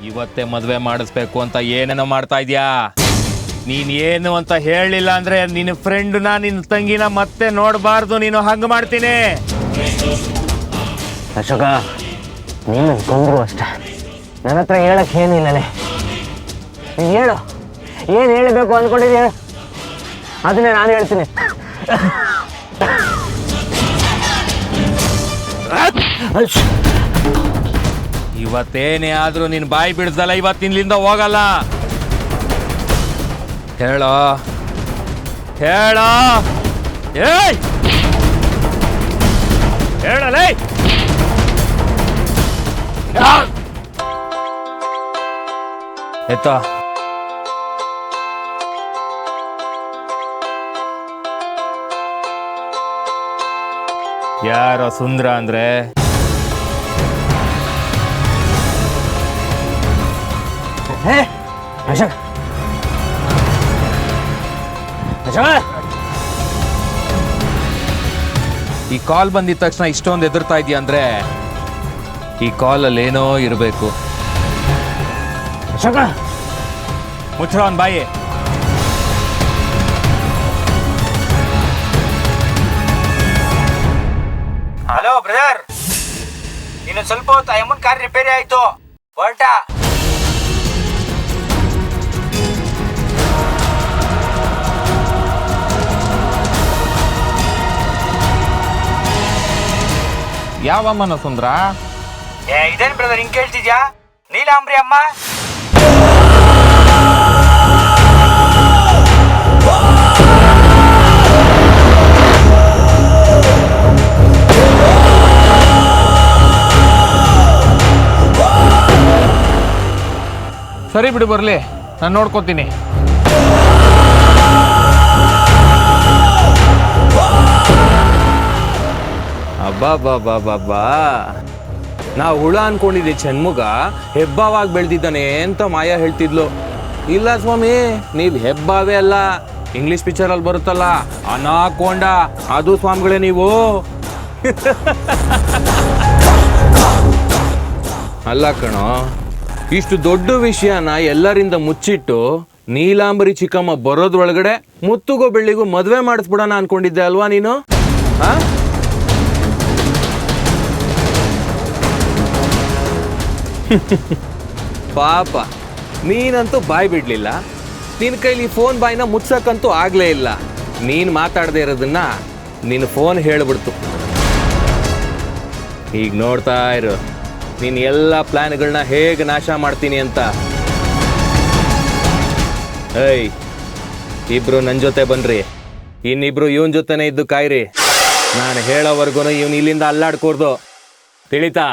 ಇವತ್ತೇ ಮದುವೆ ಮಾಡಿಸ್ಬೇಕು ಅಂತ ಏನೇನೋ ಮಾಡ್ತಾ ಇದ್ಯಾ. ನೀನ್ ಏನು ಅಂತ ಹೇಳಿಲ್ಲ ಅಂದ್ರೆ ನಿನ್ನ ಫ್ರೆಂಡ್ನ ನಿನ್ನ ತಂಗಿನ ಮತ್ತೆ ನೋಡಬಾರ್ದು. ನೀನು ಹಂಗ ಮಾಡ್ತೀನಿ. ಅಶೋಕ, ನೀನು ಕೊಂದ್ರು ಅಷ್ಟೆ, ನನ್ನ ಹತ್ರ ಹೇಳಕ್ ಏನಿಲ್ಲಲೇ. ನೀನು ಹೇಳು, ಏನು ಹೇಳಬೇಕು ಅಂದ್ಕೊಂಡಿದ್ದೀಯ ಅದನ್ನೇ ನಾನು ಹೇಳ್ತೀನಿ. ಇವತ್ತೇನೇ ಆದ್ರೂ ನಿನ್ ಬಾಯಿ ಬಿಡ್ಸಲ್ಲ. ಇವತ್ತಿನಿಂದ ಹೋಗಲ್ಲ. ಹೇಳೋ ಹೇಳೋ, ಏಯ್ ಹೇಳಲೇ. ಎತ್ತ ಯಾರೋ ಸುಂದ್ರ ಅಂದ್ರೆ ಅಶೋಕ್, ಅಶೋಕ್, ಈ ಕಾಲ್ ಬಂದಿದ ತಕ್ಷಣ ಇಷ್ಟೊಂದು ಎದುರ್ತಾ ಇದೆಯಾ ಅಂದ್ರೆ ಈ ಕಾಲಲ್ಲಿ ಏನೋ ಇರಬೇಕು. ಅಶೋಕ, ಮುಚ್ಚೋ ಅವನ್ ಬಾಯಿ. ಹಲೋ ಬ್ರದರ್, ಇನ್ನು ಸ್ವಲ್ಪ ಹೊತ್ತು ಅಮ್ಮನ್ ಕಾರ್ ರಿಪೇರಿ ಆಯ್ತು, ಹೊರಟ. ಯಾವಮ್ಮನ ಸುಂದ್ರ? ಇದೇನ್ ಬ್ರದರ್ ಹಿಂಗ್ ಕೇಳ್ತಿದ್ಯಾ? ನೀಲಾಂಬ್ರಿ ಅಮ್ಮ. ಸರಿ ಬಿಡು, ಬರ್ಲಿ, ನಾನು ನೋಡ್ಕೋತೀನಿ. ಅಬ್ಬಾ, ನಾ ಹುಳ ಅನ್ಕೊಂಡಿದ್ದೆ, ಷಣ್ಮುಗ ಹೆಬ್ಬಾವಾಗಿ ಬೆಳೆದಿದ್ದಾನೆ ಅಂತ ಮಾಯಾ ಹೇಳ್ತಿದ್ಲು. ಇಲ್ಲ ಸ್ವಾಮಿ, ನೀವು ಹೆಬ್ಬಾವೇ ಅಲ್ಲ, ಇಂಗ್ಲಿಷ್ ಪಿಕ್ಚರಲ್ಲಿ ಬರುತ್ತಲ್ಲ ಅನಾಕೊಂಡ, ಅದು ಸ್ವಾಮಿಗಳೇ ನೀವು. ಅಲ್ಲ ಕಣೋ, ಇಷ್ಟು ದೊಡ್ಡ ವಿಷಯನ ಎಲ್ಲರಿಂದ ಮುಚ್ಚಿಟ್ಟು ನೀಲಾಂಬರಿ ಚಿಕ್ಕಮ್ಮ ಬರೋದ್ರೊಳಗಡೆ ಮುತ್ತುಗೋ ಬೆಳ್ಳಿಗೂ ಮದುವೆ ಮಾಡಿಸ್ಬಿಡೋಣ ಅನ್ಕೊಂಡಿದ್ದೆ ಅಲ್ವಾ ನೀನು? ಹಾ, ಪಾಪ ನೀನಂತೂ ಬಾಯ್ ಬಿಡ್ಲಿಲ್ಲ. ನಿನ್ನ ಕೈಲಿ ಫೋನ್ ಬಾಯ್ನ ಮುಚ್ಚಕ್ಕಂತೂ ಆಗ್ಲೇ ಇಲ್ಲ. ನೀನು ಮಾತಾಡದೆ ಇರೋದನ್ನ ನಿನ್ನ ಫೋನ್ ಹೇಳ್ಬಿಡ್ತು. ಈಗ ನೋಡ್ತಾ ಇರು ನೀನು ಎಲ್ಲ ಪ್ಲಾನ್ಗಳನ್ನ ಹೇಗೆ ನಾಶ ಮಾಡ್ತೀನಿ ಅಂತ. ಏಯ್, ಇಬ್ರು ನನ್ನ ಜೊತೆ ಬನ್ರಿ, ಇನ್ನಿಬ್ರು ಇವನ್ ಜೊತೆನೇ ಇದ್ದು ಕಾಯ್ರಿ. ನಾನು ಹೇಳೋವರೆಗೂ ಇವನು ಇಲ್ಲಿಂದ ಅಲ್ಲಾಡ್ಕೊಡ್ದು, ತಿಳಿತಾ?